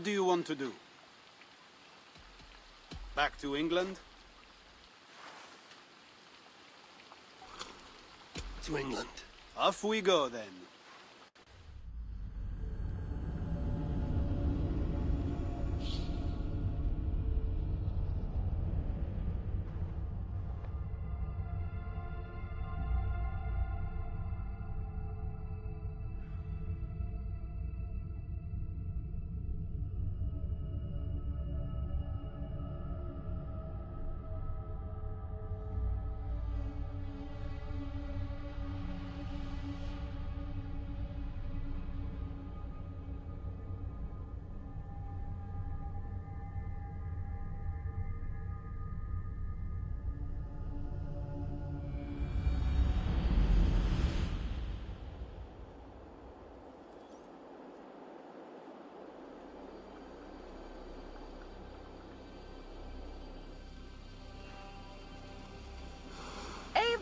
What do you want to do? Back to England? To England. Off we go then.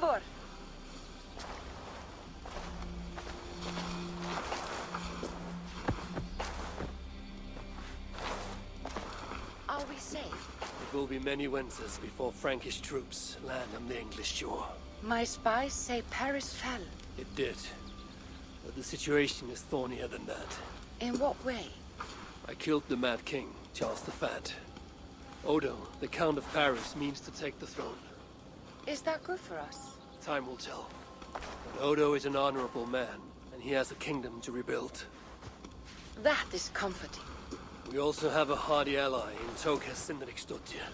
Eivor! Are we safe? It will be many winters before Frankish troops land on the English shore. My spies say Paris fell. It did. But the situation is thornier than that. In what way? I killed the Mad King, Charles the Fat. Odo, the Count of Paris, means to take the throne. Is that good for us? Time will tell. But Odo is an honorable man, and he has a kingdom to rebuild. That is comforting. We also have a hardy ally in Toka Sindriksdottir.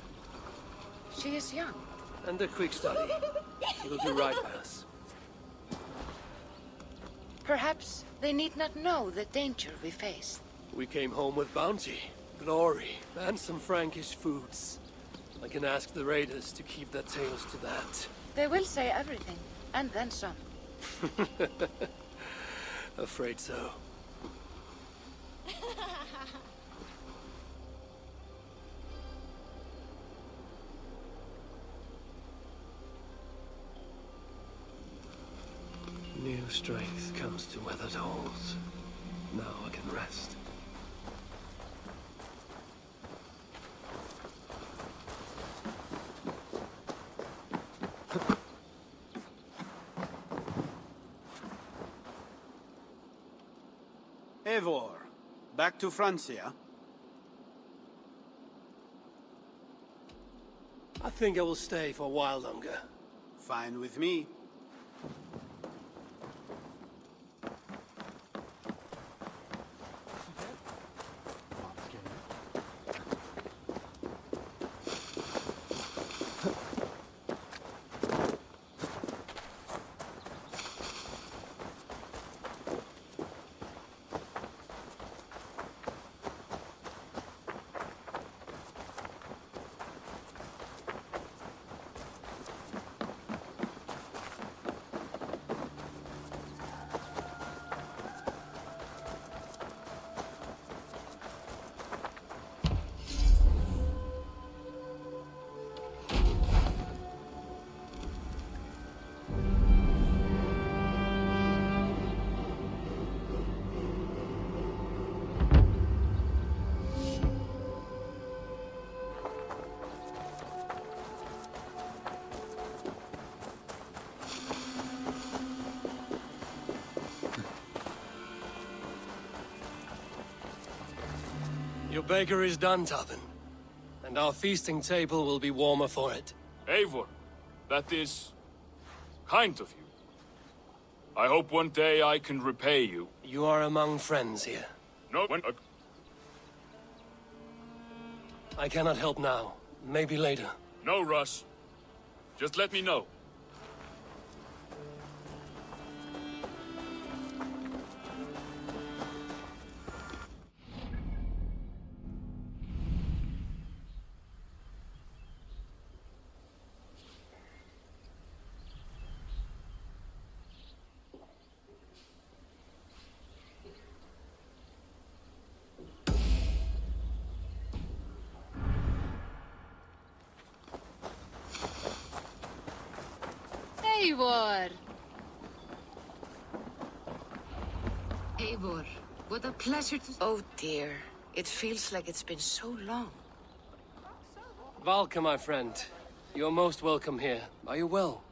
She is young. And a quick study. She will do right by us. Perhaps they need not know the danger we face. We came home with bounty, glory, and some Frankish foods. I can ask the raiders to keep their tails to that. They will say everything, and then some. Afraid so. New strength comes to weathered halls. Now I can rest. Eivor, back to Francia? I think I will stay for a while longer. Fine with me. Your baker is done, Tavin. And our feasting table will be warmer for it. Eivor, that is kind of you. I hope one day I can repay you. You are among friends here. No, when... I cannot help now. Maybe later. no rush. Just let me know. Eivor! Eivor, what a pleasure to... Oh dear. It feels like it's been so long. Valka, my friend. You're most welcome here. Are you well?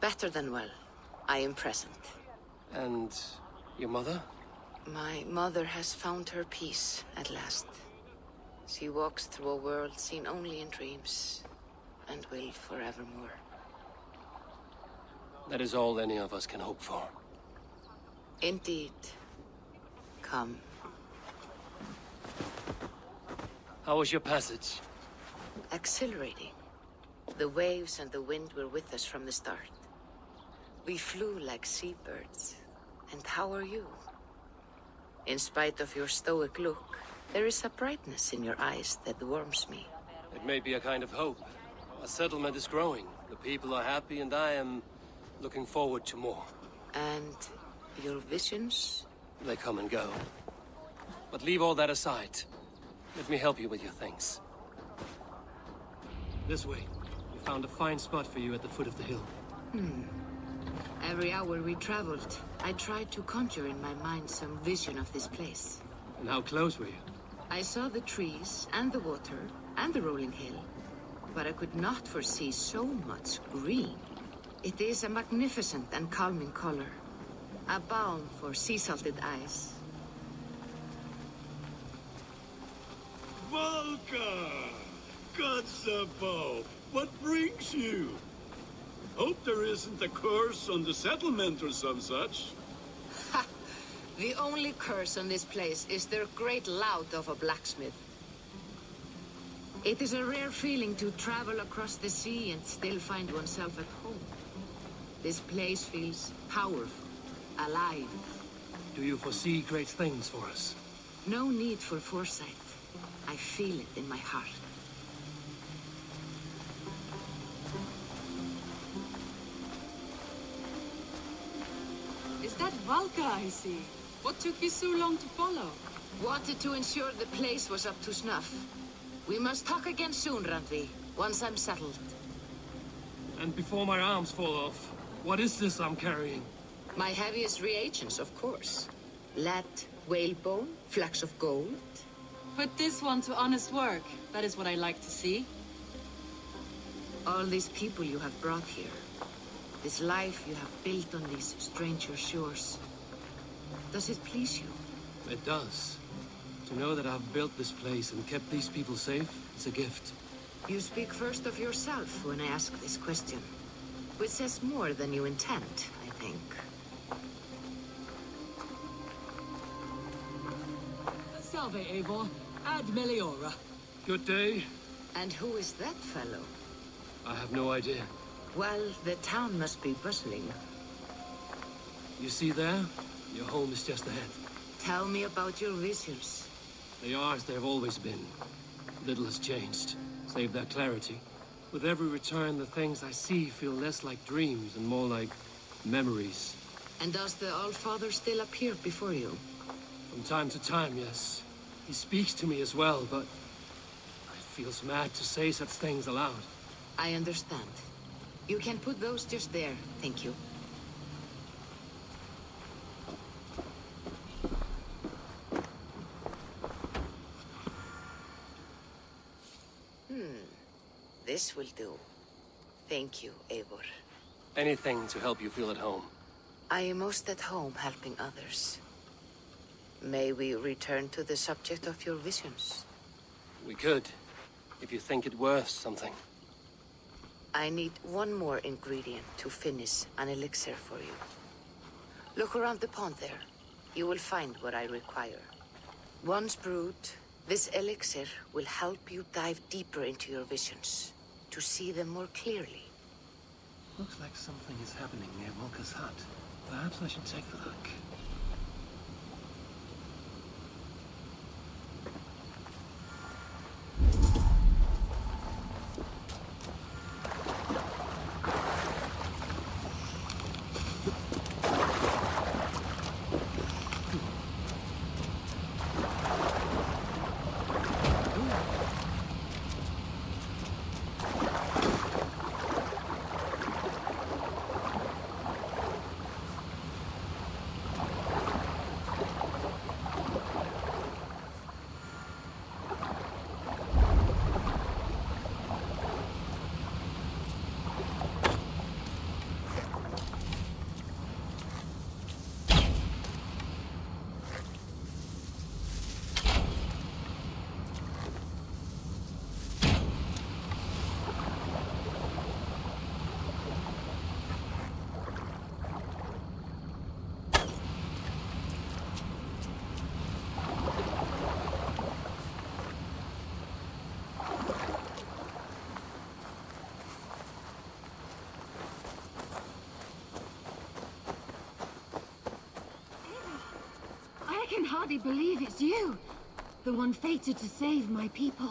Better than well. I am present. And your mother? My mother has found her peace at last. She walks through a world seen only in dreams, and will forevermore. That is all any of us can hope for. Indeed. Come. How was your passage? Exhilarating. The waves and the wind were with us from the start. We flew like seabirds. And how are you? In spite of your stoic look, there is a brightness in your eyes that warms me. It may be a kind of hope. Our settlement is growing. The people are happy and I am looking forward to more. And your visions? They come and go. But leave all that aside. Let me help you with your things. This way. We found a fine spot for you at the foot of the hill. Every hour we traveled, I tried to conjure in my mind some vision of this place. And how close were you? I saw the trees and the water and the rolling hill, but I could not foresee so much green. It is a magnificent and calming color, a balm for sea-salted eyes. Valka! Gods above, what brings you? Hope there isn't a curse on the settlement or some such. Ha! The only curse on this place is their great lout of a blacksmith. It is a rare feeling to travel across the sea and still find oneself at home. This place feels powerful, alive. Do you foresee great things for us? No need for foresight. I feel it in my heart. Is that Valka I see? What took you so long to follow? Wanted to ensure the place was up to snuff. We must talk again soon, Randvi, once I'm settled. And before my arms fall off, what is this I'm carrying? My heaviest reagents, of course. Lead, whalebone, flecks of gold. Put this one to honest work. That is what I like to see. All these people you have brought here. This life you have built on these stranger shores. Does it please you? It does. To know that I've built this place and kept these people safe, it's a gift. You speak first of yourself when I ask this question. Which says more than you intend, I think. Salve, Eivor. Ad meliora. Good day. And who is that fellow? I have no idea. Well, the town must be bustling. You see there? Your home is just ahead. Tell me about your visions. They are as they have always been. Little has changed, save their clarity. With every return, the things I see feel less like dreams and more like memories. And does the Allfather still appear before you? From time to time, yes. He speaks to me as well, but it feels mad to say such things aloud. I understand. You can put those just there, thank you. This will do. Thank you, Eivor. Anything to help you feel at home. I am most at home helping others. May we return to the subject of your visions? We could, if you think it worth something. I need one more ingredient to finish an elixir for you. Look around the pond there. You will find what I require. Once brewed, this elixir will help you dive deeper into your visions, to see them more clearly. Looks like something is happening near Walker's hut. Perhaps I should take a look. hardly believe it's you. The one fated to save my people.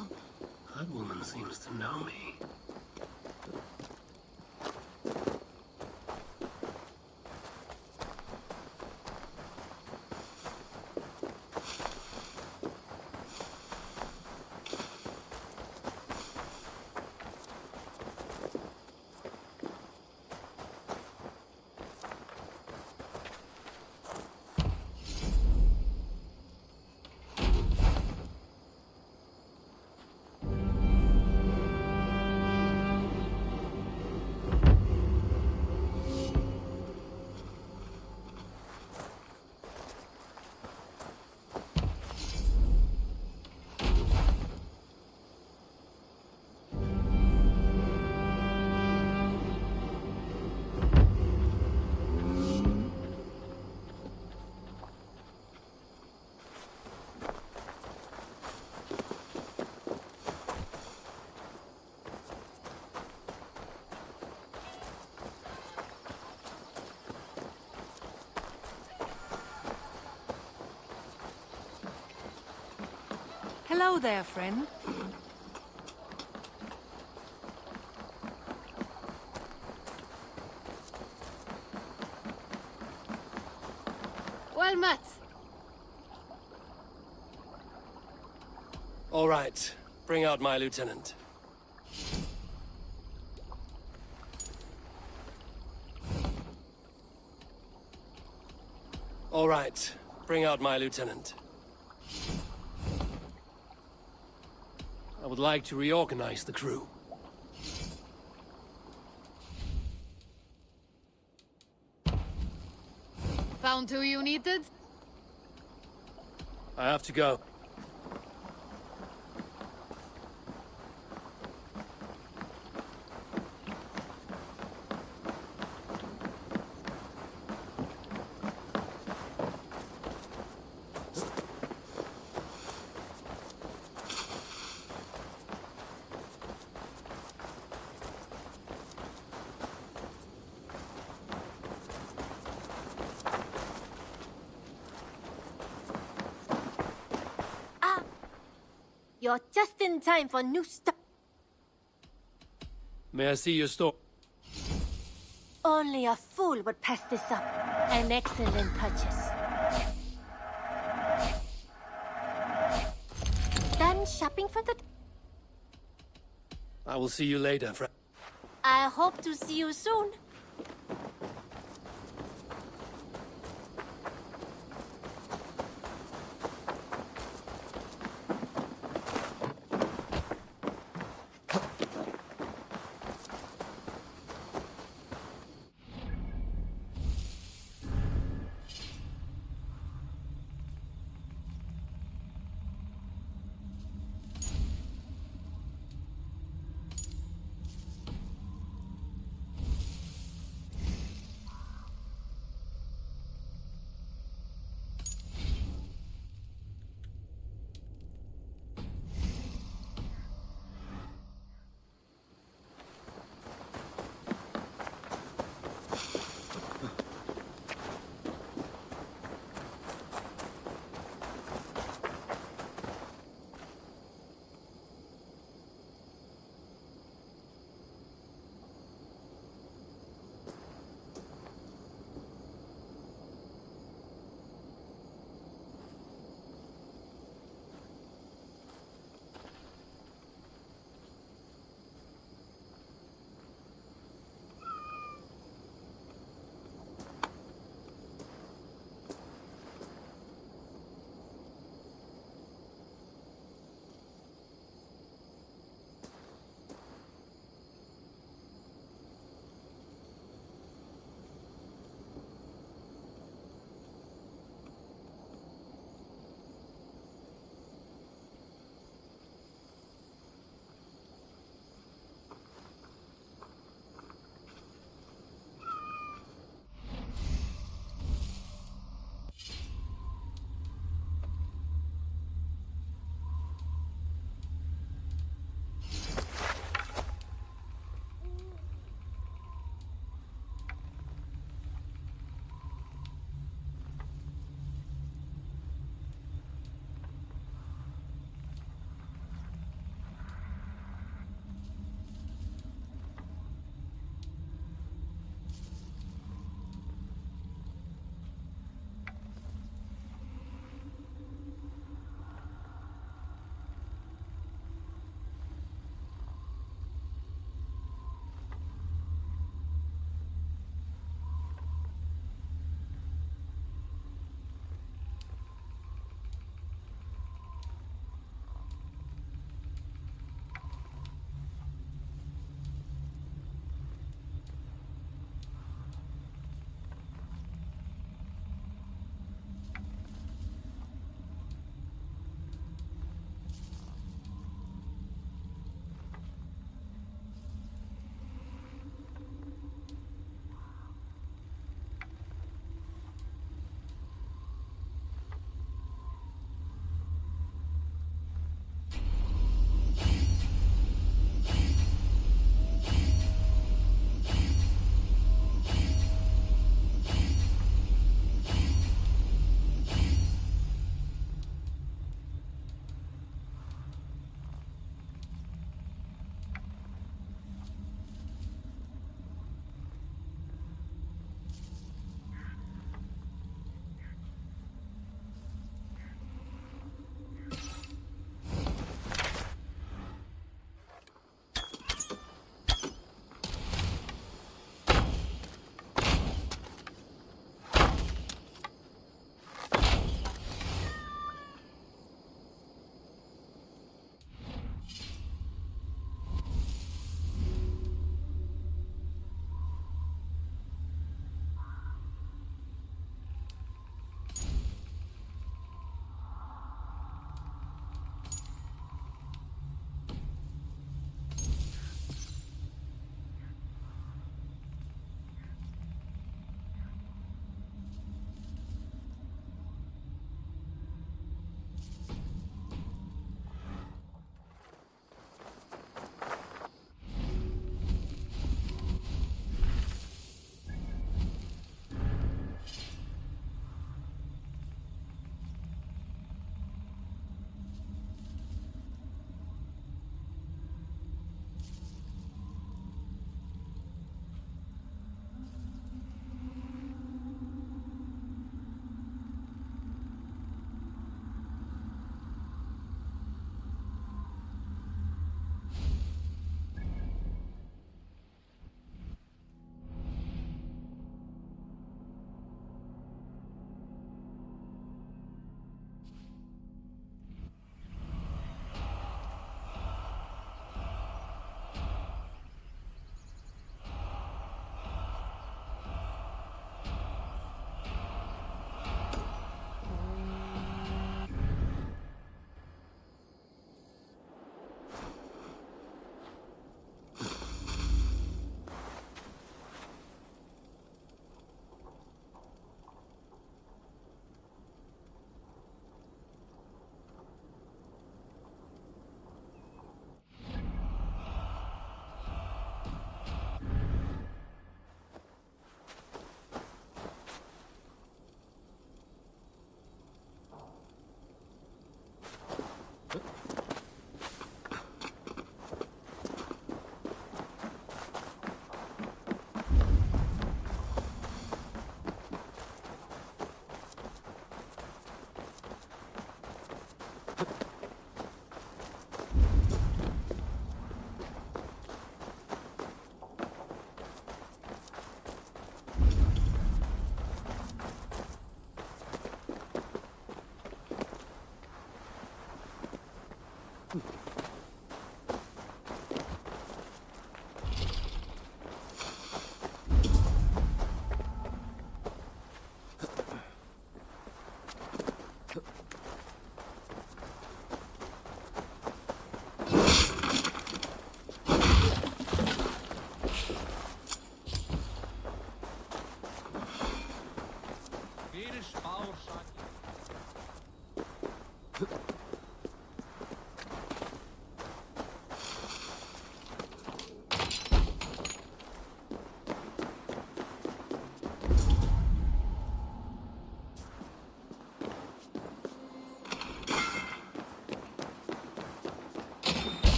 That woman seems to know me. Hello there, friend. Well met. All right, bring out my lieutenant. All right, bring out my lieutenant. I would like to reorganize the crew. Found who you needed? I have to go. You're just in time for new stuff. May I see your store? Only a fool would pass this up. An excellent purchase. Done shopping for the... I will see you later, friend. I hope to see you soon.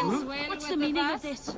What's the meaning of this?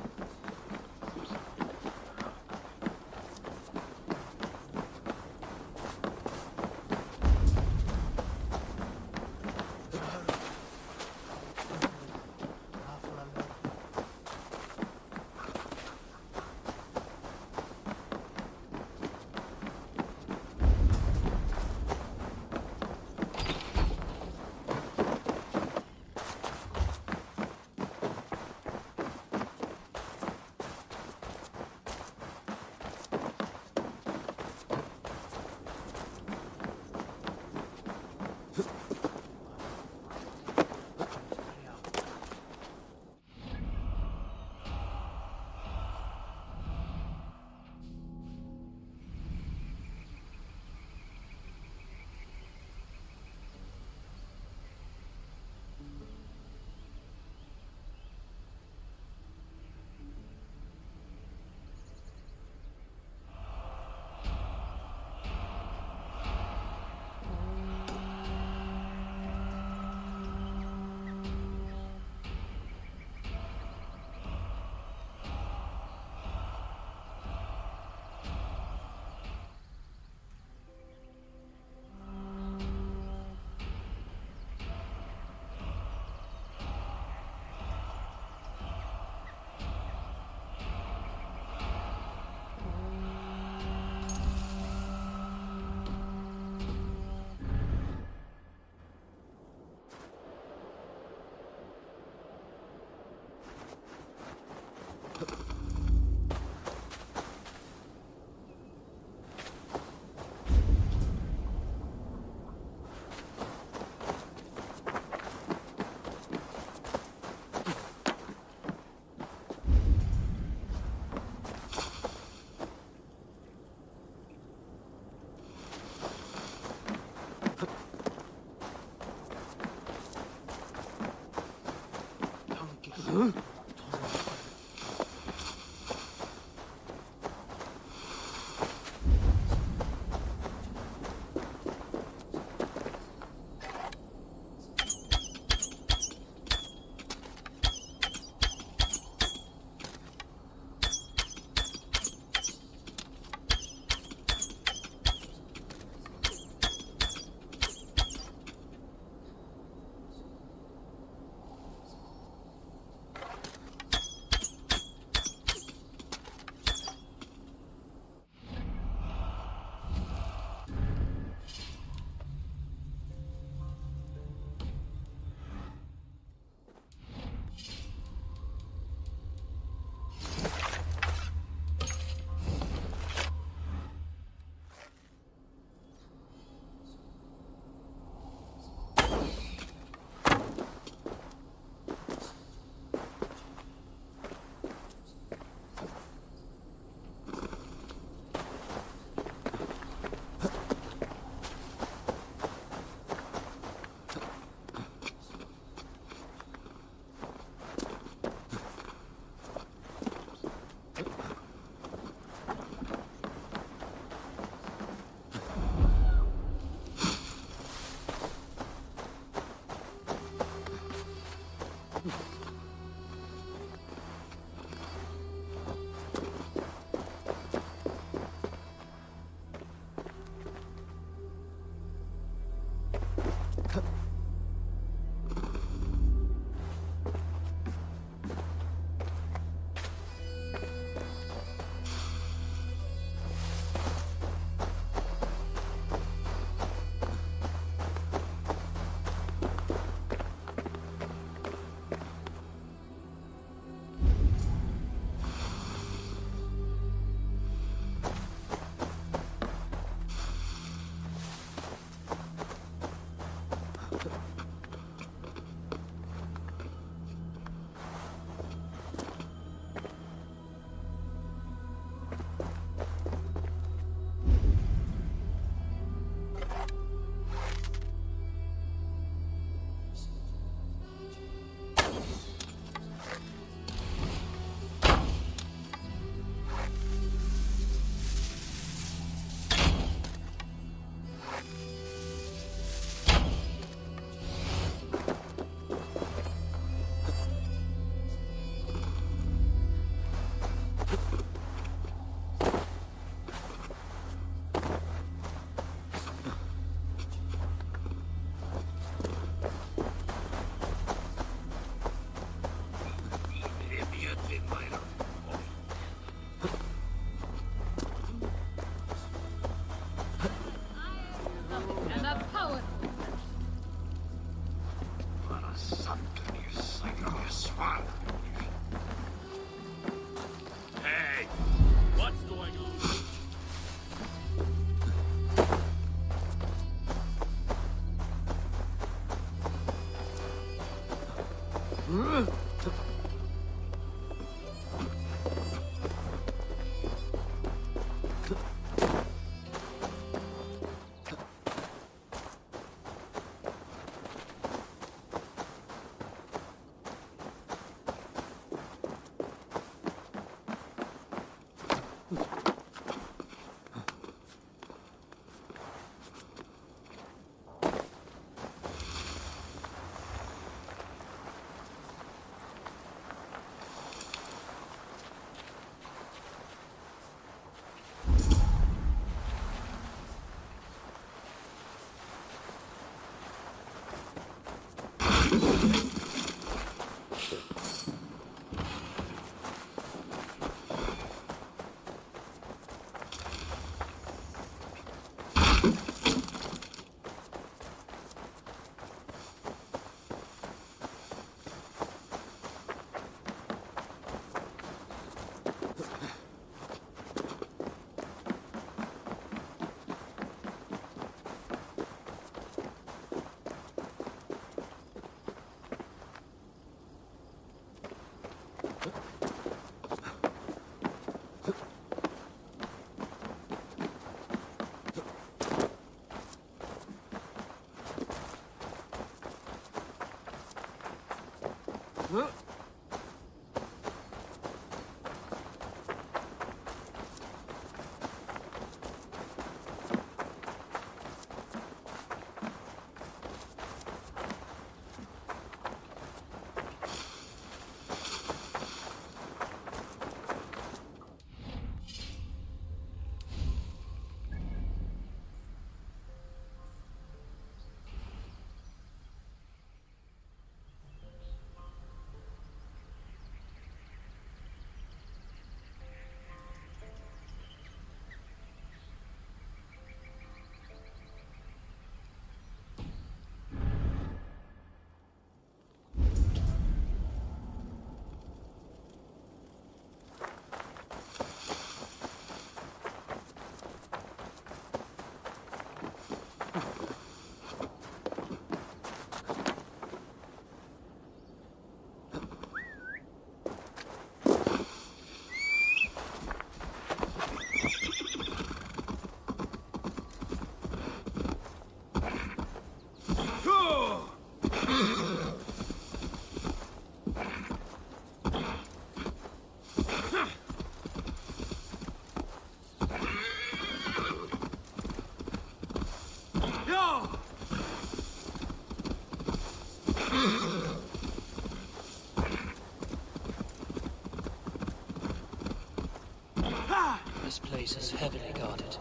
This place is heavily guarded.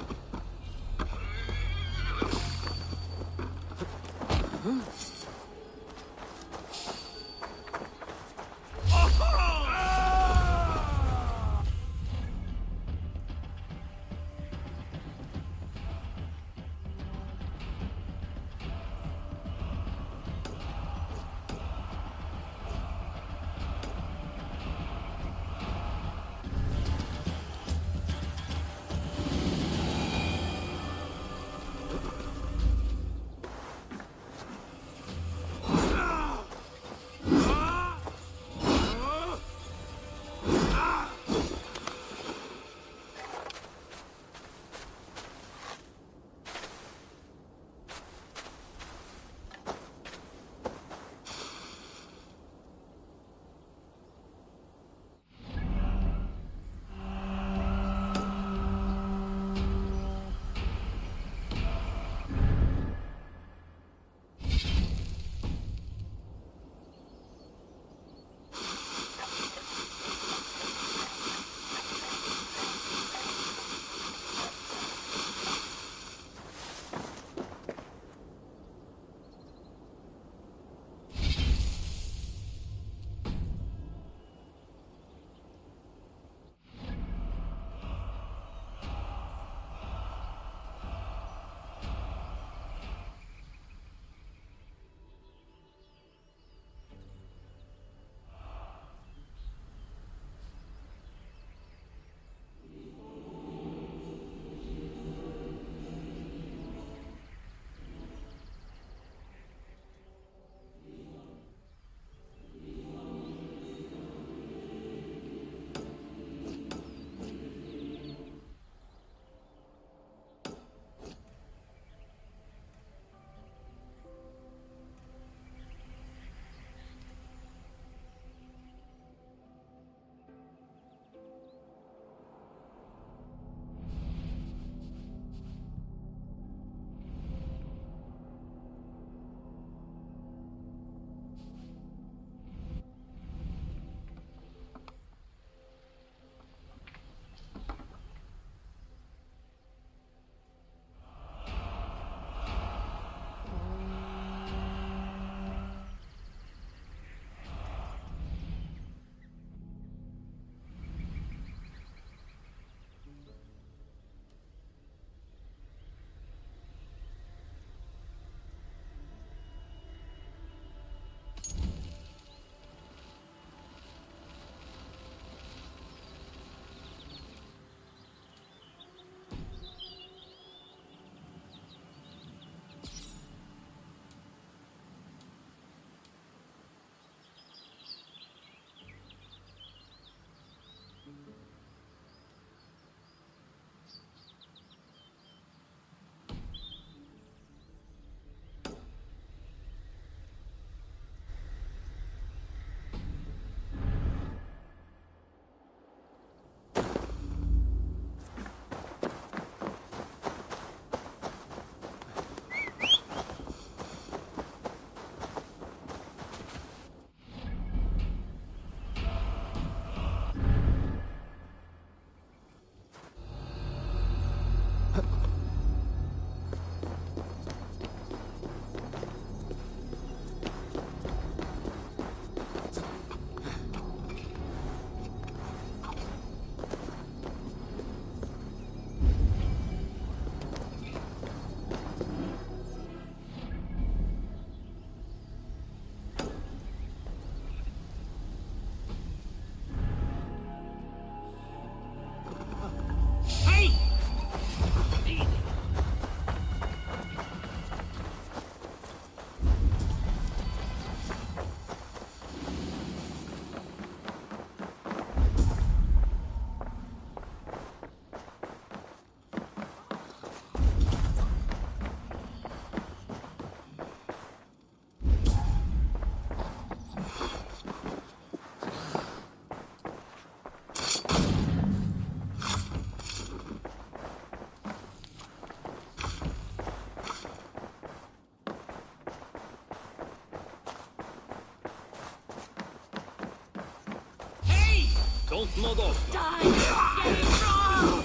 Alt mod off. Die! Get it wrong!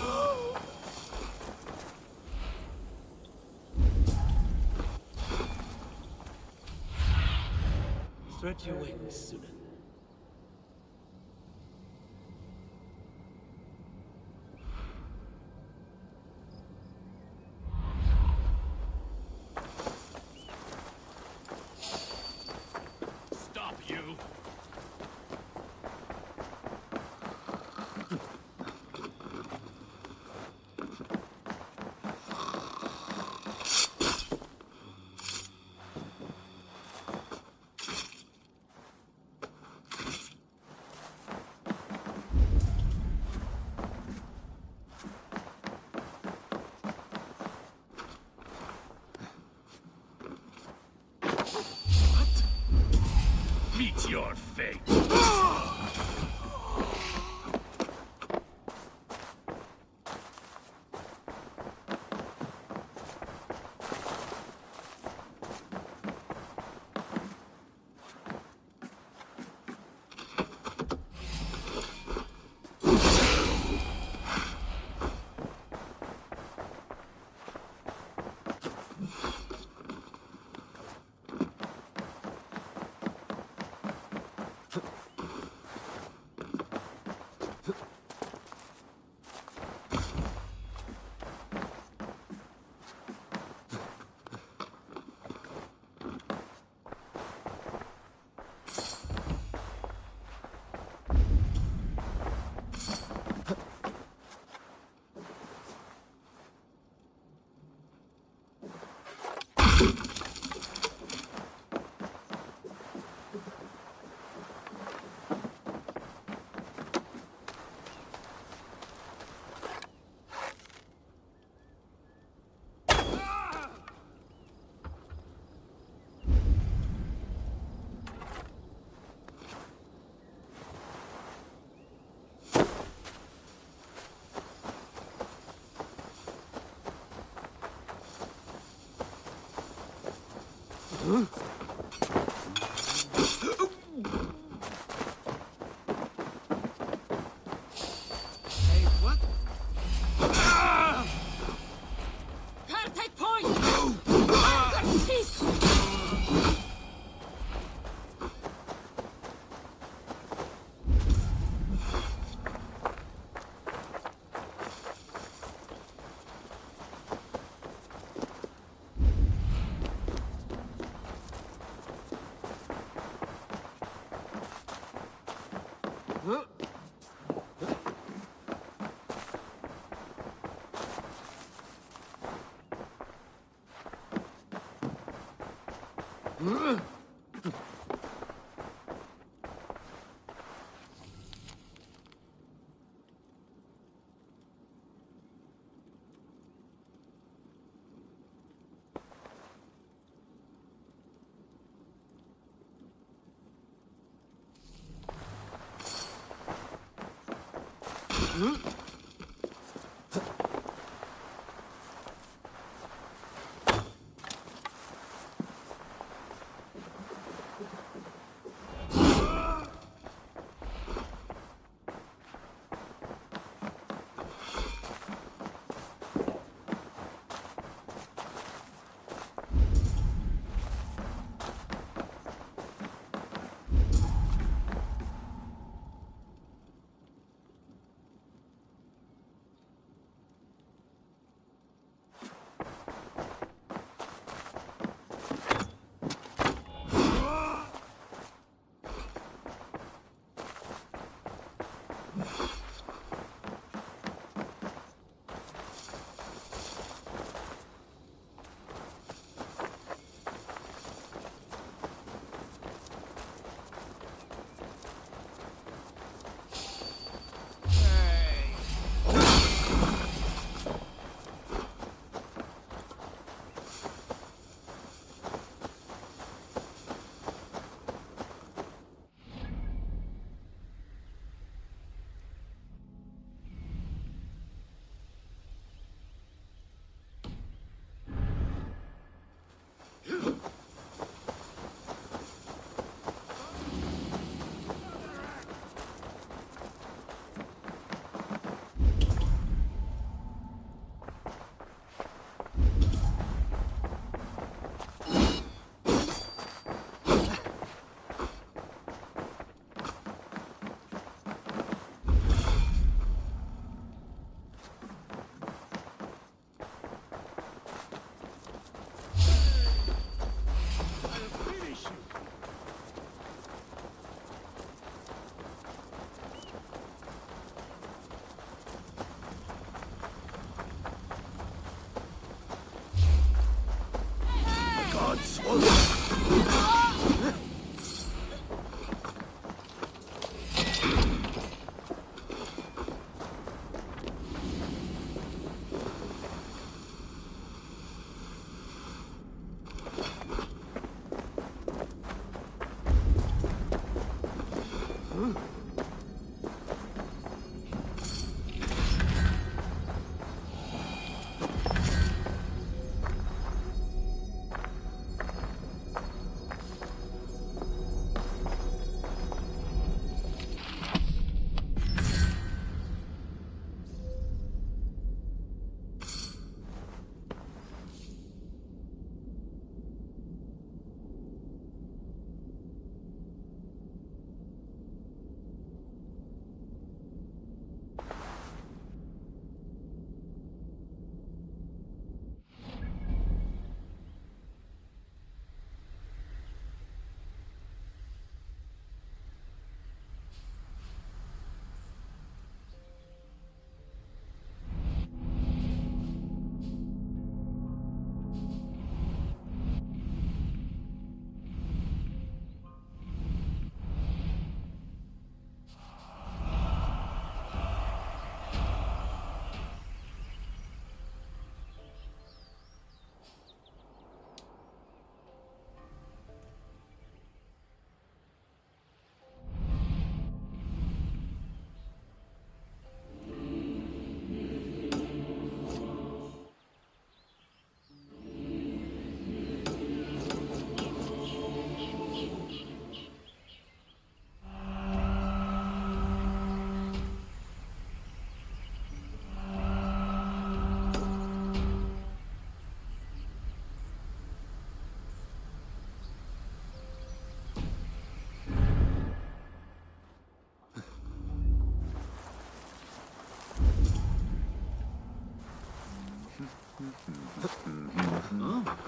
Stretch your wings, Sunan. Stop, you! Meet your fate! Contact point! I've got peace!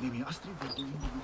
Mimi Astrid wil doen in de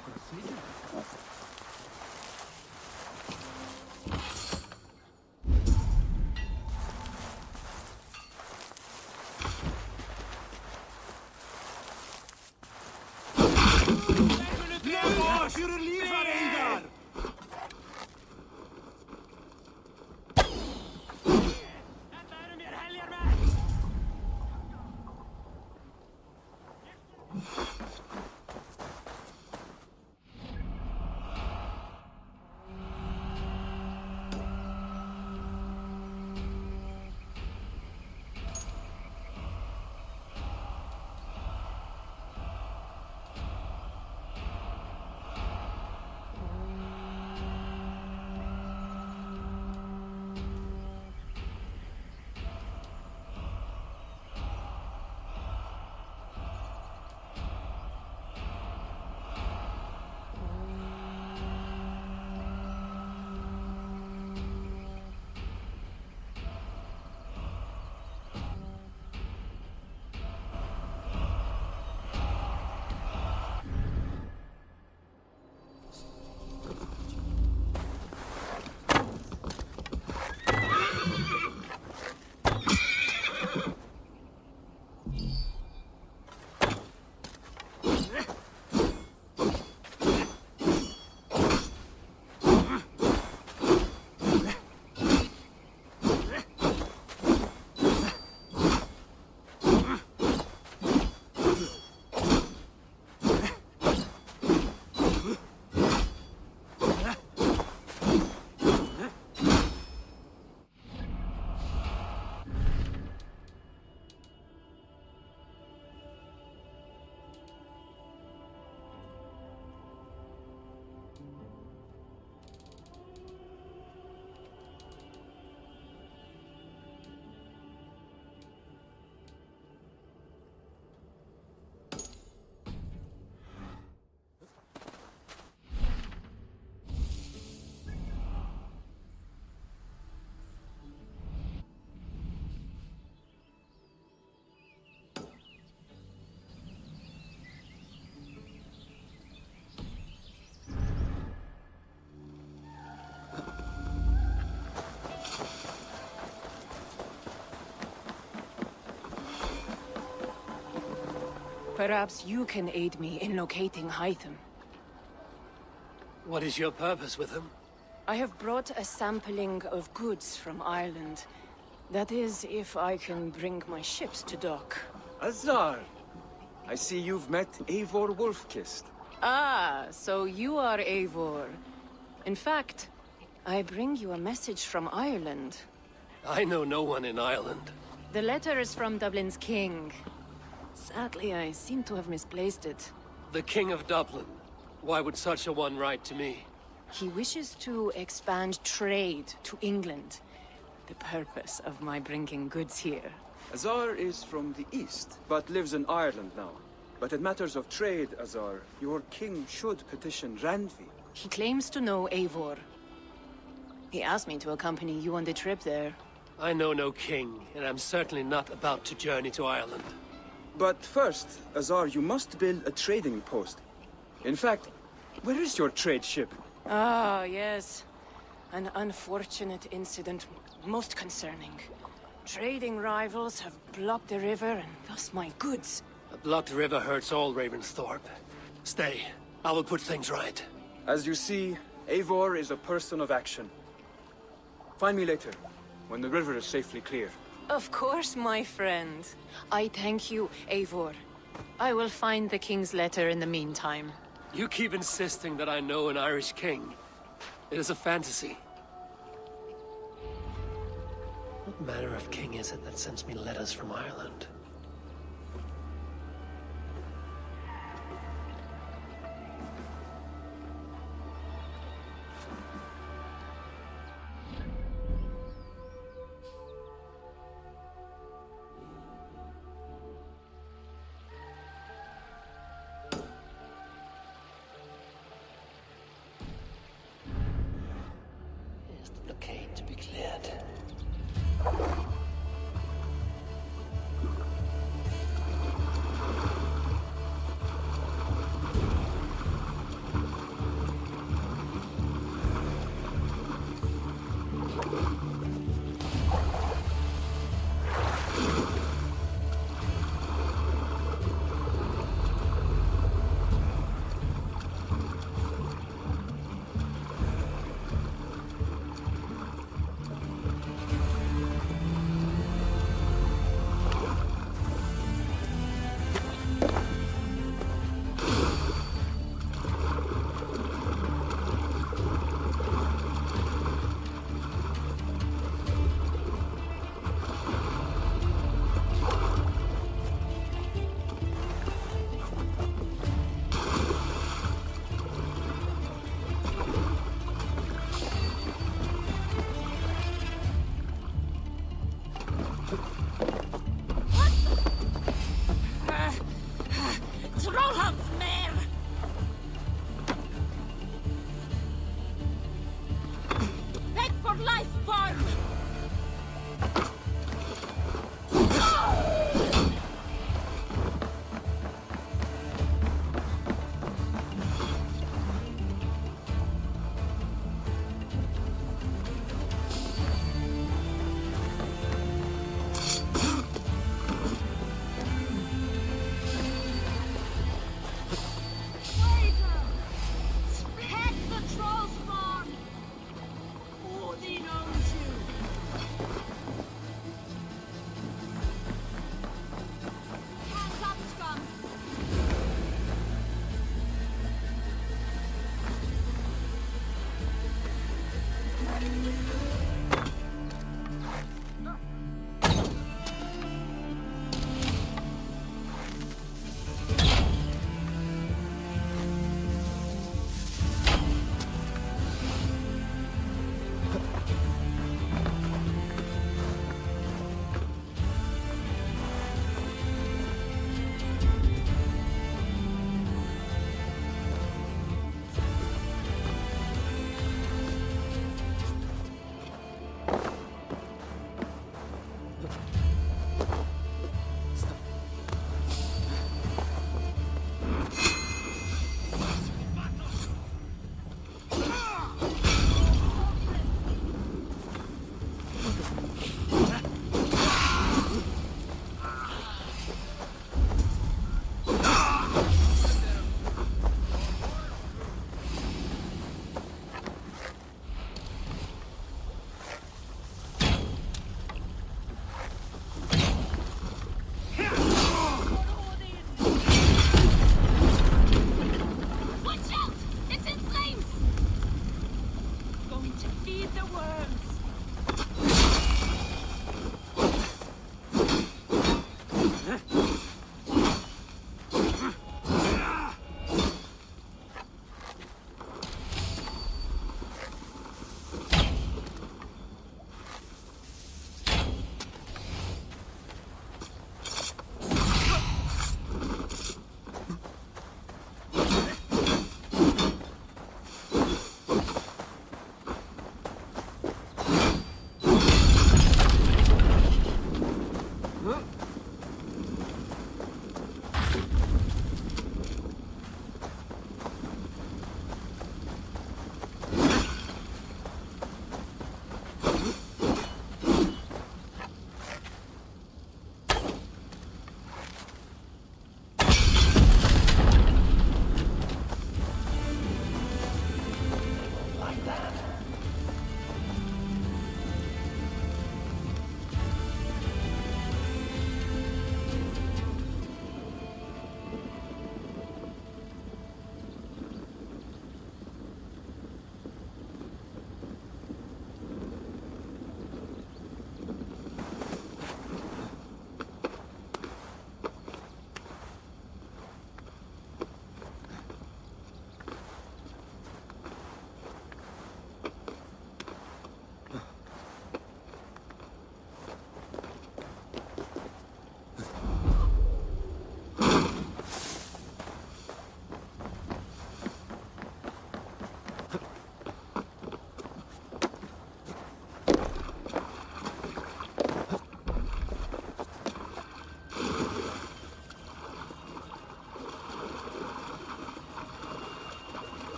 Perhaps you can aid me in locating Hytham. What is your purpose with him? I have brought a sampling of goods from Ireland. That is, if I can bring my ships to dock. Azar! I see you've met Eivor Wolfkist. Ah, so you are Eivor. In fact, I bring you a message from Ireland. I know no one in Ireland. The letter is from Dublin's king. Sadly, I seem to have misplaced it. The King of Dublin. Why would such a one write to me? He wishes to expand trade to England. The purpose of my bringing goods here. Azar is from the east, but lives in Ireland now. But in matters of trade, Azar, your king should petition Randvi. He claims to know Eivor. He asked me to accompany you on the trip there. I know no king, and I'm certainly not about to journey to Ireland. But first, Azar, you must build a trading post. In fact, where is your trade ship? Ah, yes. An unfortunate incident, most concerning. Trading rivals have blocked the river, and thus my goods. A blocked river hurts all Ravensthorpe. Stay. I will put things right. As you see, Eivor is a person of action. Find me later, when the river is safely clear. Of course, my friend. I thank you, Eivor. I will find the king's letter in the meantime. You keep insisting that I know an Irish king. It is a fantasy. What manner of king is it that sends me letters from Ireland? To be cleared.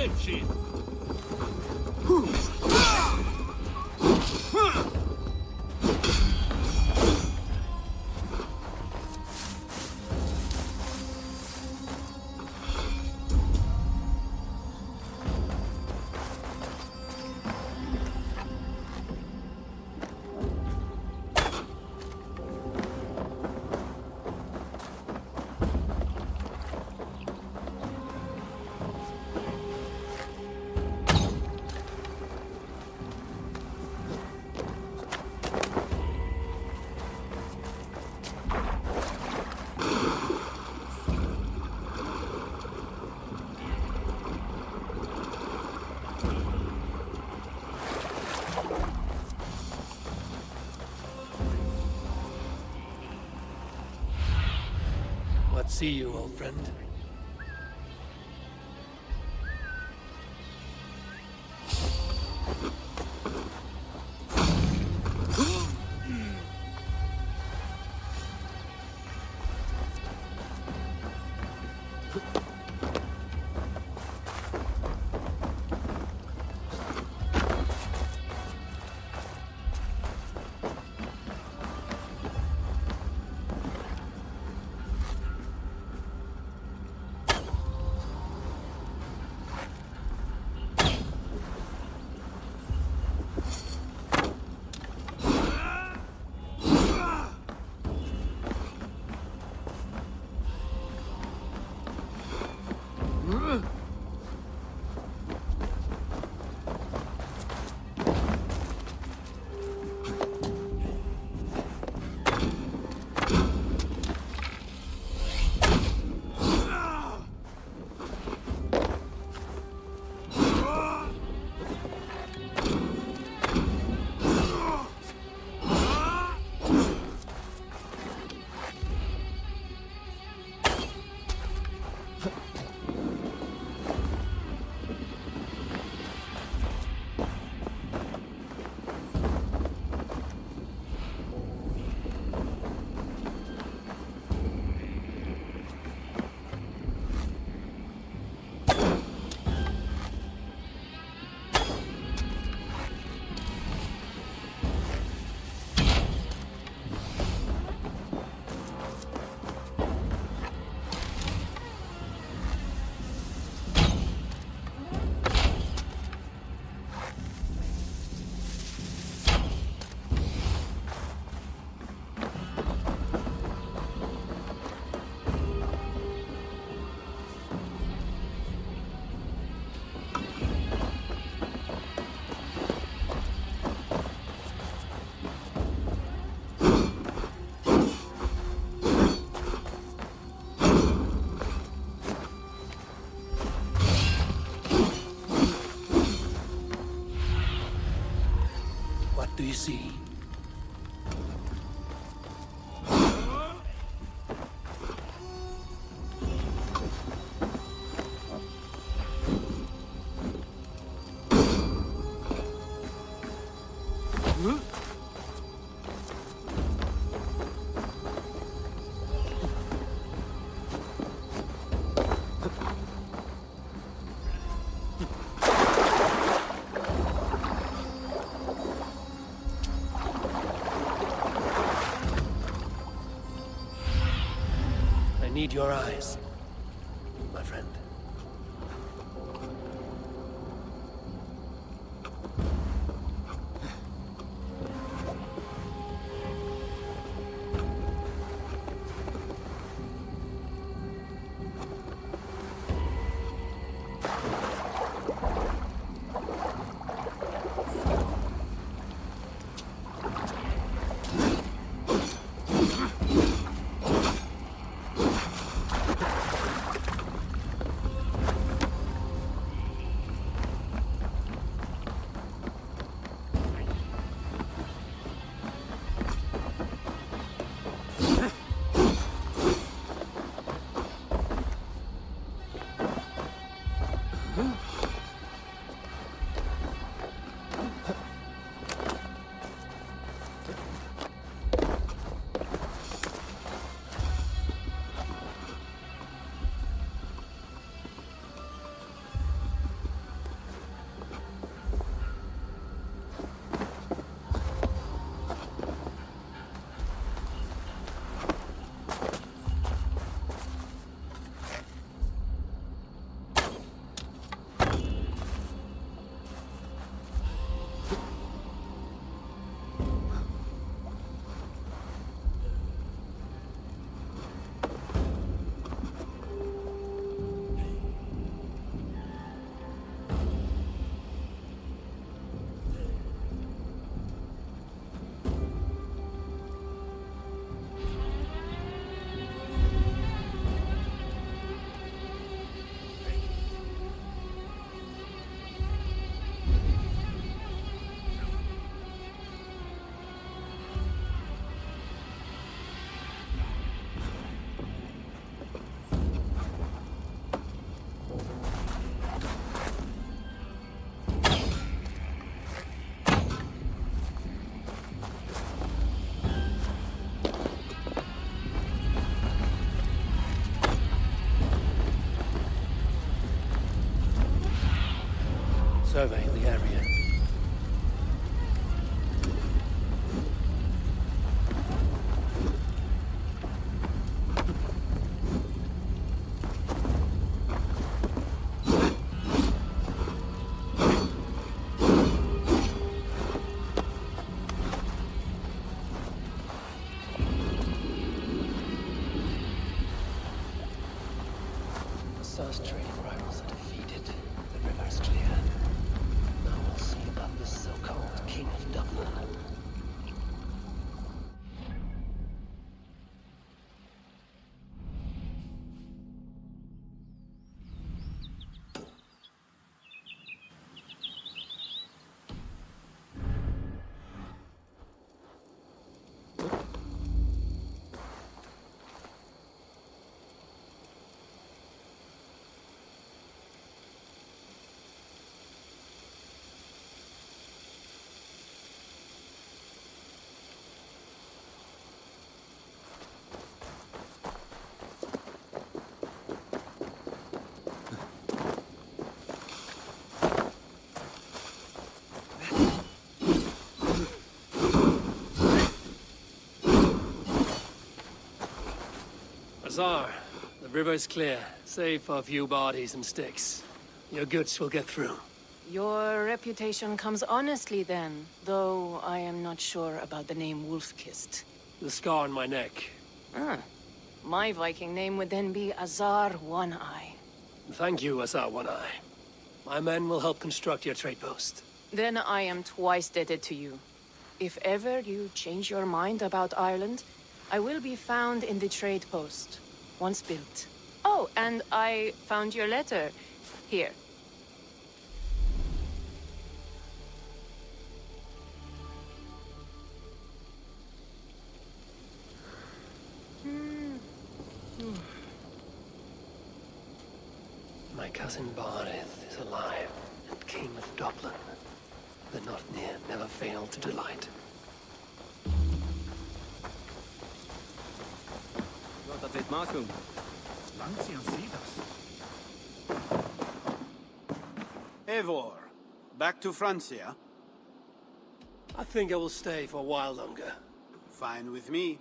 Leche! What see you, old friend? What do you see? I need your eyes, my friend. survey the area. Asar's trading rivals are defeated. The river's clear. Now we'll see about this so-called King of Dublin. Azar, the river is clear, save for a few bodies and sticks. Your goods will get through. Your reputation comes honestly then, though I am not sure about the name Wolf-Kissed. The scar on my neck. Ah. My Viking name would then be Azar One-Eye. Thank you, Azar One-Eye. My men will help construct your trade post. Then I am twice indebted to you. If ever you change your mind about Ireland, I will be found in the trade post, once built. Oh, and I found your letter. Here. My cousin Barith is alive and King of Dublin. The Northnir never failed to delight. Eivor, back to Francia? I think I will stay for a while longer. Fine with me.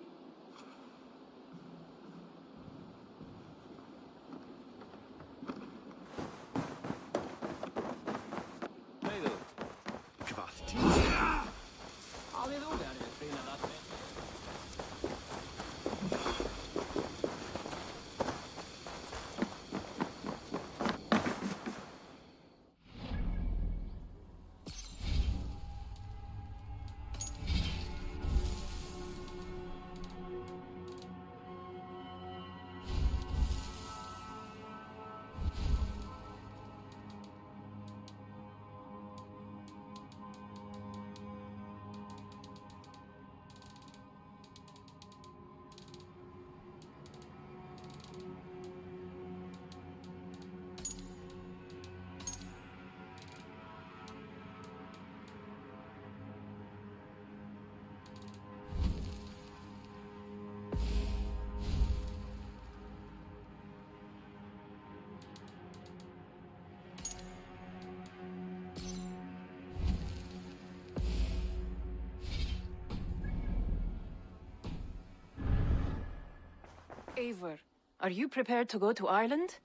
Eivor, are you prepared to go to Ireland?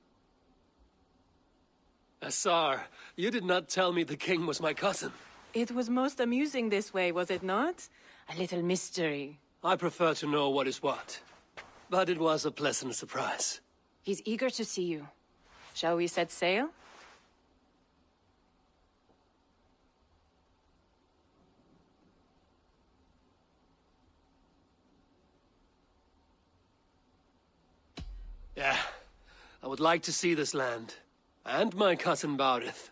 Azar, you did not tell me the king was my cousin. It was most amusing this way, was it not? A little mystery. I prefer to know what is what. But it was a pleasant surprise. He's eager to see you. Shall we set sail? Yeah, I would like to see this land. And my cousin Barith.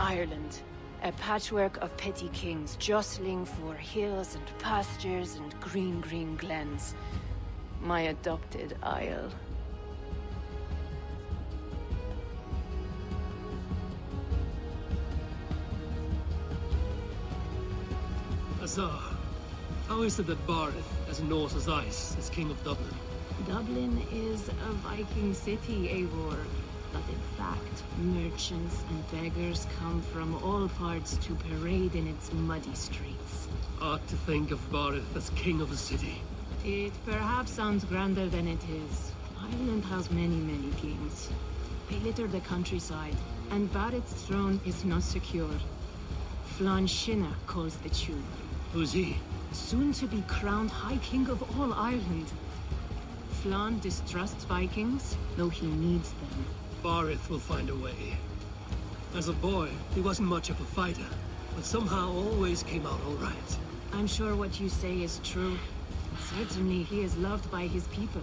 Ireland. A patchwork of petty kings jostling for hills and pastures and green, green glens. My adopted isle. Azar, how is it that Barith, as Norse as ice, is king of Dublin? Dublin is a Viking city, Eivor. But in fact, merchants and beggars come from all parts to parade in its muddy streets. Odd to think of Barith as king of a city. It perhaps sounds grander than it is. Ireland has many, many kings. They litter the countryside, and Barith's throne is not secure. Flann Sinna calls the tune. Who's he? Soon to be crowned High King of all Ireland. Flann distrusts Vikings, though he needs them. Barith will find a way. As a boy, he wasn't much of a fighter, but somehow always came out all right. I'm sure what you say is true. Certainly he is loved by his people.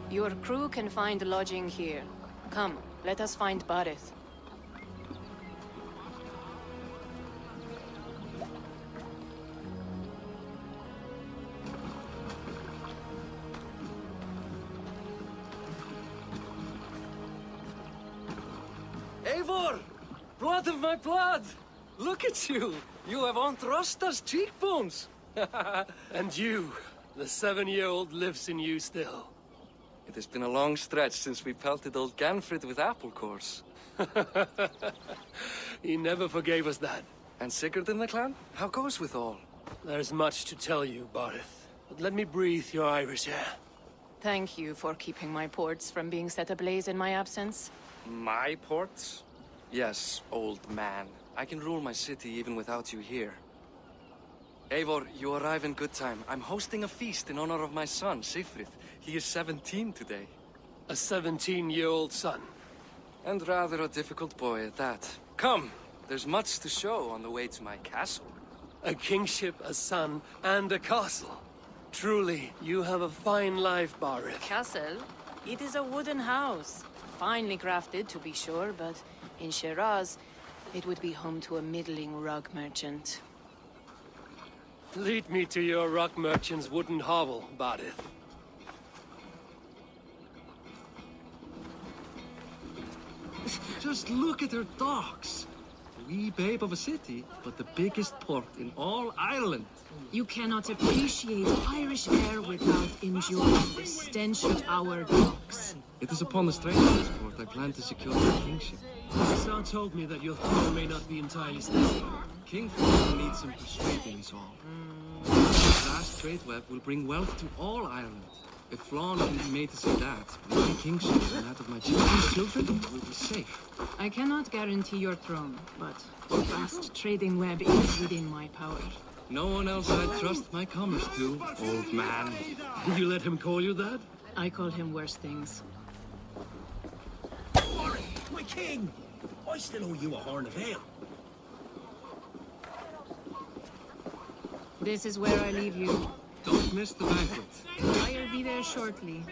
Your crew can find lodging here. Come, let us find Barith. Eivor! Blood of my blood! Look at you! You have Aunt Rosta's cheekbones! And you, the 7-year-old lives in you still. It has been a long stretch since we pelted old Ganfrid with apple cores. He never forgave us that. And Sigurd in the clan? How goes with all? There's much to tell you, Barith, but let me breathe your Irish air. Thank you for keeping my ports from being set ablaze in my absence. My ports? Yes, old man. I can rule my city even without you here. Eivor, you arrive in good time. I'm hosting a feast in honor of my son, Sigfrid. He is 17 today. A 17-year-old son. And rather a difficult boy at that. Come, there's much to show on the way to my castle. A kingship, a son, and a castle. Truly, you have a fine life, Barith. Castle? It is a wooden house. Finely crafted, to be sure, but in Shiraz, it would be home to a middling rug merchant. Lead me to your rock merchant's wooden hovel, Barith. Just look at her docks. Wee babe of a city, but the biggest port in all Ireland. You cannot appreciate Irish air without enjoying the stench of our docks. It is upon the strength of this port I plan to secure my kingship. Sar told me that your throne may not be entirely stable. King Flann needs some persuading is all. This vast trade web will bring wealth to all Ireland. If Flann can be made to see that, my kingship and that of my children's children will be safe. I cannot guarantee your throne, but a vast trading web is within my power. No one else I'd trust my commerce to, old man. You let him call you that? I call him worse things. My king! I still owe you a horn of ale. This is where I leave you. Don't miss the banquet. I'll be there shortly.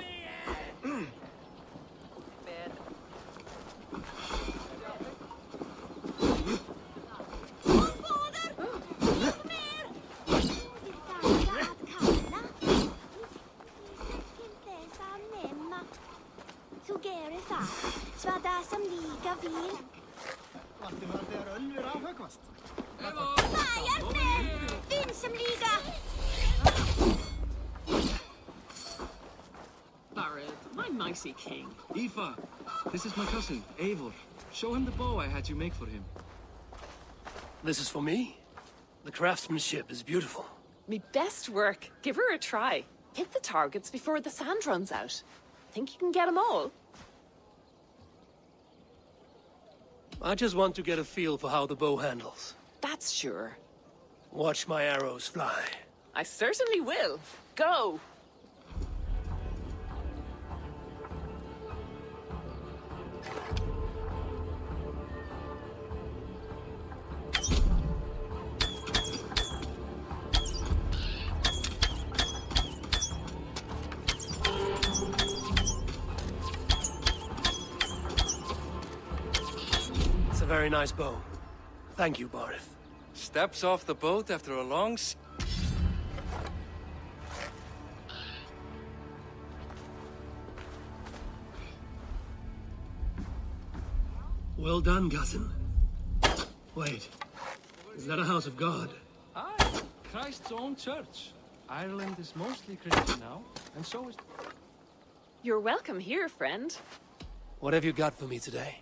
My nicey king. Aoife, this is my cousin, Eivor. Show him the bow I had you make for him. This is for me? The craftsmanship is beautiful. Me best work. Give her a try. Hit the targets before the sand runs out. Think you can get them all? I just want to get a feel for how the bow handles. That's sure. Watch my arrows fly. I certainly will. Go! It's a very nice bow. Thank you, Barith. Steps off the boat after a long Well done, cousin. Wait, is that a house of God? Aye, Christ's own church. Ireland is mostly Christian now, and so is... You're welcome here, friend. What have you got for me today?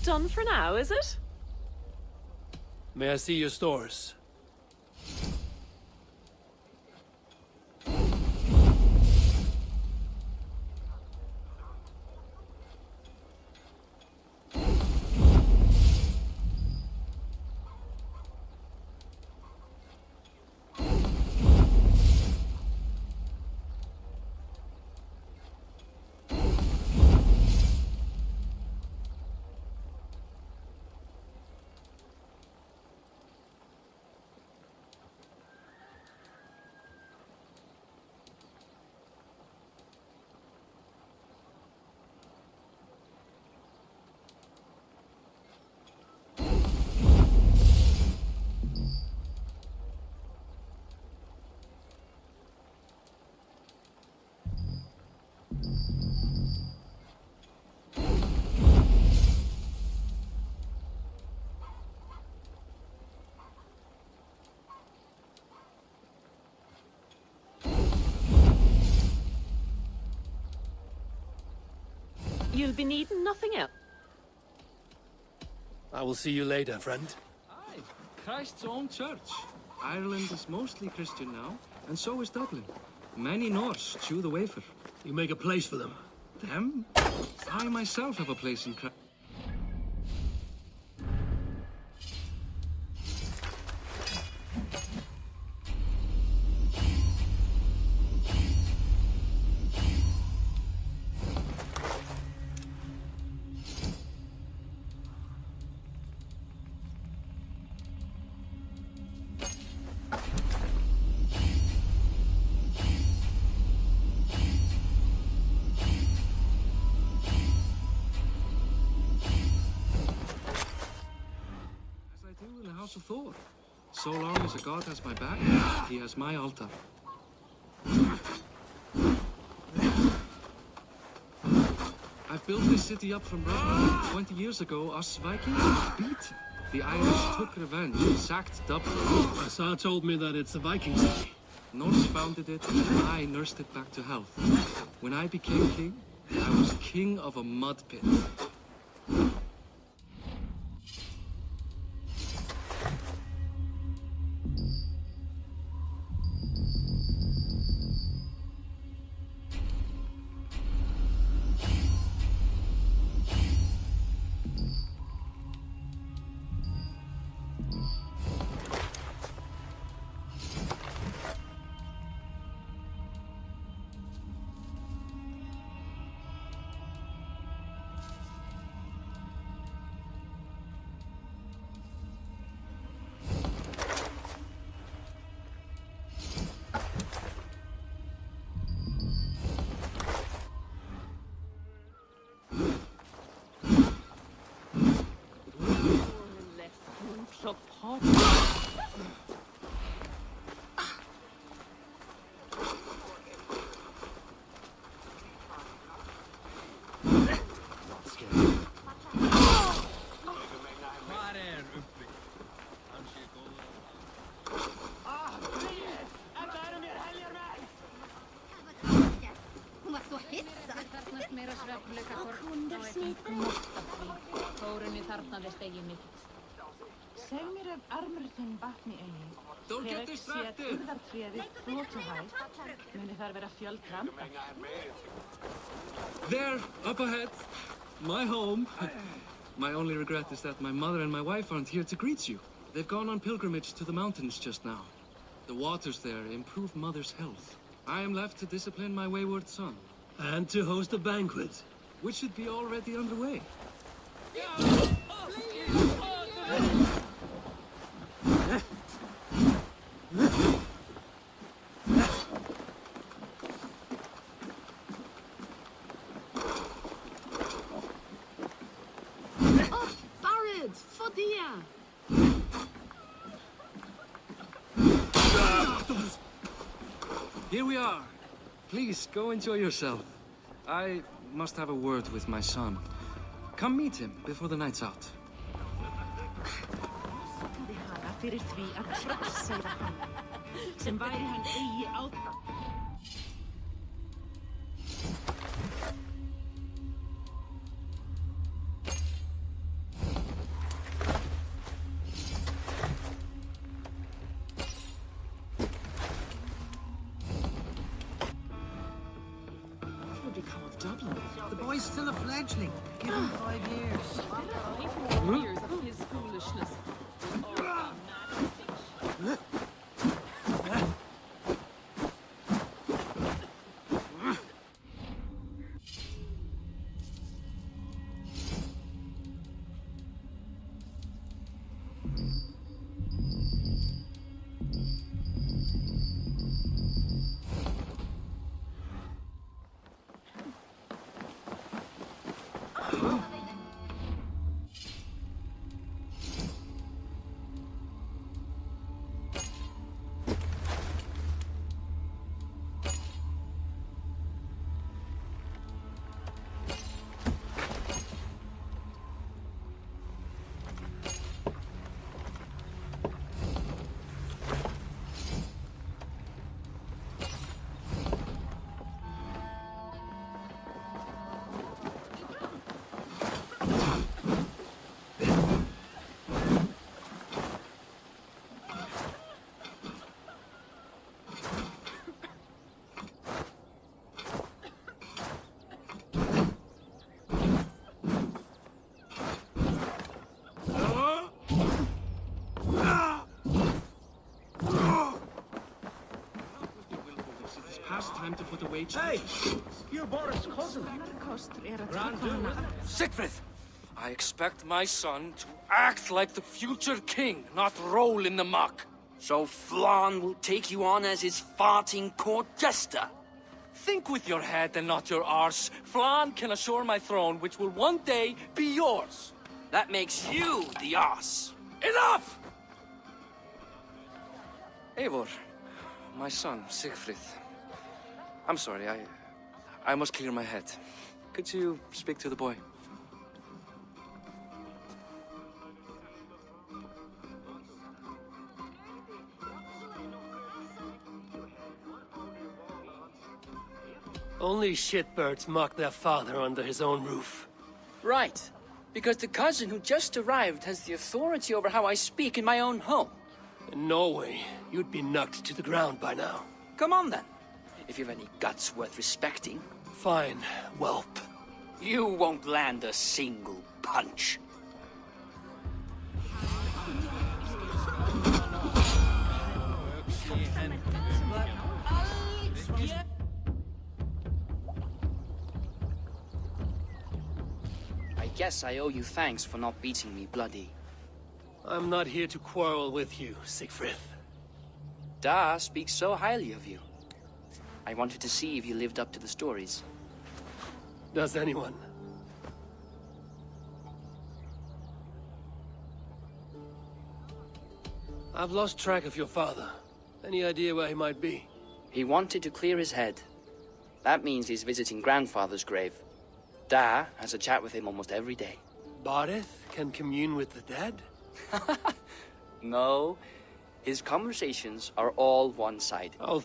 Done for now, is it? May I see your stores? You'll be needing nothing else. I will see you later, friend. Aye, Christ's own church. Ireland is mostly Christian now, and so is Dublin. Many Norse chew the wafer. You make a place for them. Them? I myself have a place in Christ. Of Thor. So long as a god has my back, he has my altar. I built this city up from rubble. 20 years ago, us Vikings were beat. The Irish took revenge, sacked Dublin. Assar told me that it's a Viking city. Norse founded it, and I nursed it back to health. When I became king, I was king of a mud pit. Don't get distracted! There, up ahead. My home. My only regret is that my mother and my wife aren't here to greet you. They've gone on pilgrimage to the mountains just now. The waters there improve Mother's health. I am left to discipline my wayward son. And to host a banquet. Which should be already underway. Here we are. Please, go enjoy yourself. I must have a word with my son. Come meet him before the night's out. The boy's still a fledgling. Give him 5 years. 5 years of his foolishness. Time to put away. Hey! You're Boris' cousin. Siegfried! I expect my son to act like the future king, not roll in the muck. So Flan will take you on as his farting court jester? Think with your head and not your arse. Flan can assure my throne, which will one day be yours. That makes you the arse. Enough! Eivor, my son, Siegfried. I'm sorry, I must clear my head. Could you speak to the boy? Only shitbirds mock their father under his own roof. Right. Because the cousin who just arrived has the authority over how I speak in my own home. In Norway, you'd be knocked to the ground by now. Come on then. If you've any guts worth respecting. Fine, whelp. You won't land a single punch. I guess I owe you thanks for not beating me bloody. I'm not here to quarrel with you, Siegfried. Da speaks so highly of you. I wanted to see if you lived up to the stories. Does anyone? I've lost track of your father. Any idea where he might be? He wanted to clear his head. That means he's visiting grandfather's grave. Da has a chat with him almost every day. Bardeth can commune with the dead? No. His conversations are all one-sided. Oh.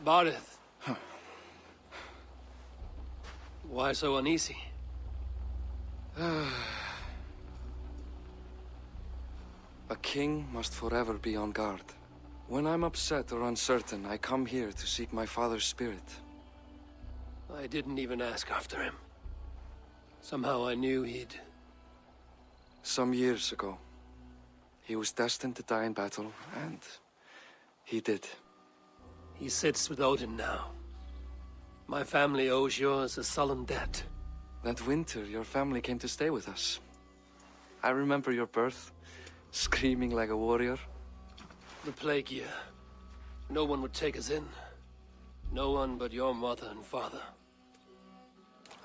Bardeth. Why so uneasy? A king must forever be on guard. When I'm upset or uncertain, I come here to seek my father's spirit. I didn't even ask after him. Somehow I knew he'd... Some years ago, he was destined to die in battle, and he did. He sits with Odin now. My family owes yours a sullen debt. That winter, your family came to stay with us. I remember your birth, screaming like a warrior. The plague year. No one would take us in. No one but your mother and father.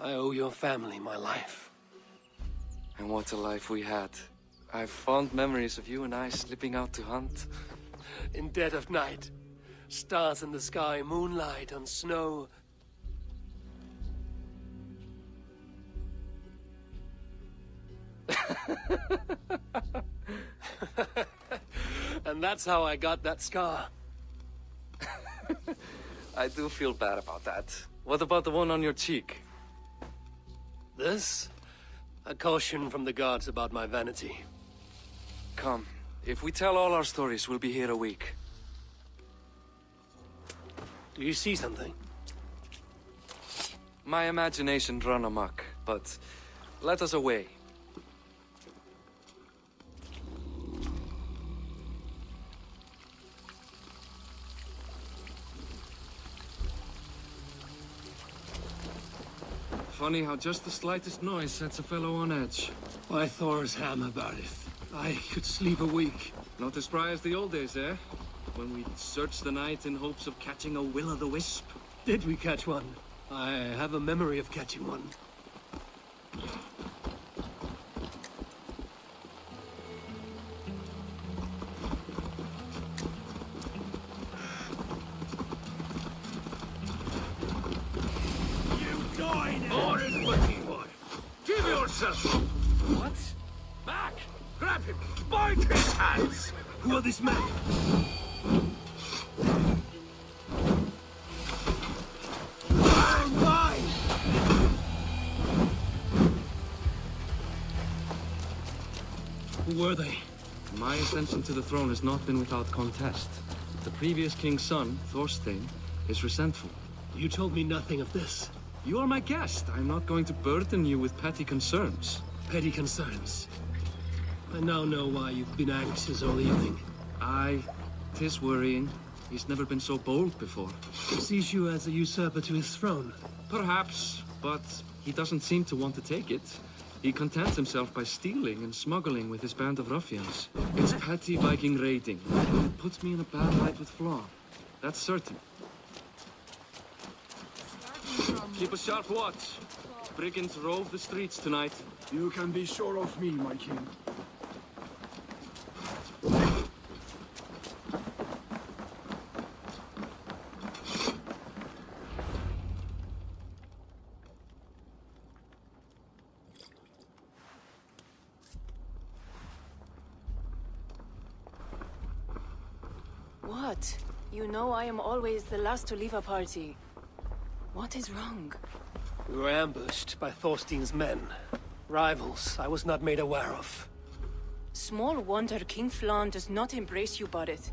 I owe your family my life. And what a life we had. I have fond memories of you and I slipping out to hunt. In dead of night. Stars in the sky, moonlight on snow. And that's how I got that scar. I do feel bad about that. What about the one on your cheek? This? A caution from the gods about my vanity. Come, if we tell all our stories, we'll be here a week. Do you see something? My imagination run amok, but let us away. Funny how just the slightest noise sets a fellow on edge. Why Thor's hammer, Bardeth? I could sleep a week. Not as spry as the old days, eh? When we'd search the night in hopes of catching a will-o'-the-wisp. Did we catch one? I have a memory of catching one. You died, horrid wicked one! Give yourself up! What? Back! Grab him! Bind his hands! Who are these men? Who were they? My ascension to the throne has not been without contest. The previous king's son, Thorstein, is resentful. You told me nothing of this. You are my guest. I'm not going to burden you with petty concerns. Petty concerns. I now know why you've been anxious all evening. Aye, 'tis worrying. He's never been so bold before. Sees you as a usurper to his throne. Perhaps, but he doesn't seem to want to take it. He contents himself by stealing and smuggling with his band of ruffians. It's petty Viking raiding, and it puts me in a bad light with Flaw. That's certain. Keep a sharp watch. Brigands rove the streets tonight. You can be sure of me, my king. What? You know I am always the last to leave a party. What is wrong? We were ambushed by Thorstein's men. Rivals I was not made aware of. Small wonder King Flan does not embrace you, Barret.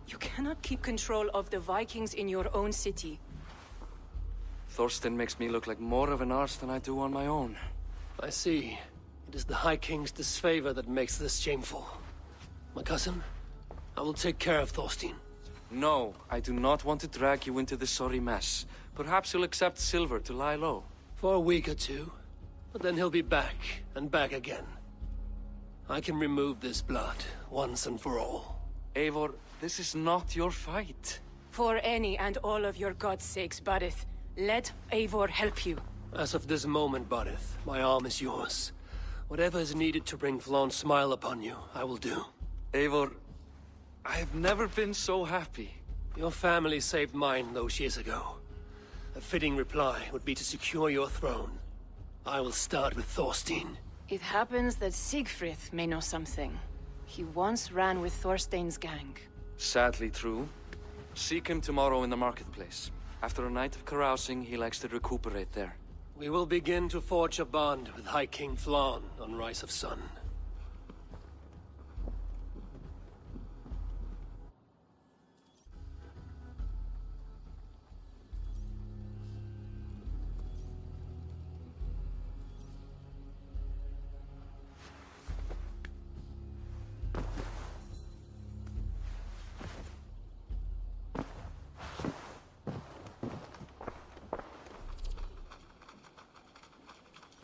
You cannot keep control of the Vikings in your own city. Thorstein makes me look like more of an arse than I do on my own. I see. It is the High King's disfavor that makes this shameful. My cousin, I will take care of Thorstein. No, I do not want to drag you into this sorry mess. Perhaps you'll accept silver to lie low. For a week or two. But then he'll be back, and back again. I can remove this blood, once and for all. Eivor, this is not your fight. For any and all of your god's sakes, Barret, let Eivor help you. As of this moment, Barret, my arm is yours. Whatever is needed to bring Flaun's smile upon you, I will do. Eivor, I have never been so happy. Your family saved mine those years ago. A fitting reply would be to secure your throne. I will start with Thorstein. It happens that Siegfried may know something. He once ran with Thorstein's gang. Sadly true. Seek him tomorrow in the marketplace. After a night of carousing, he likes to recuperate there. We will begin to forge a bond with High King Flan on Rise of Sun.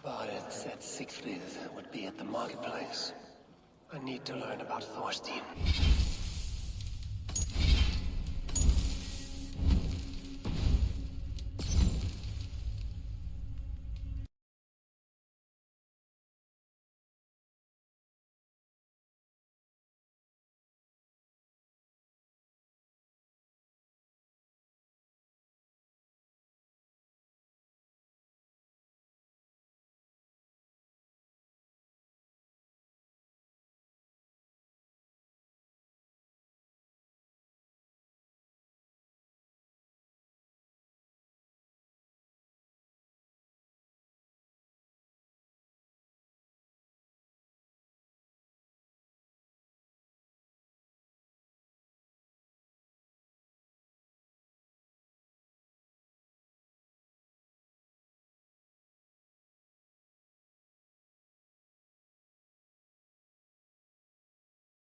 Barret said Siegfried would be at the marketplace. I need to learn about Thorstein.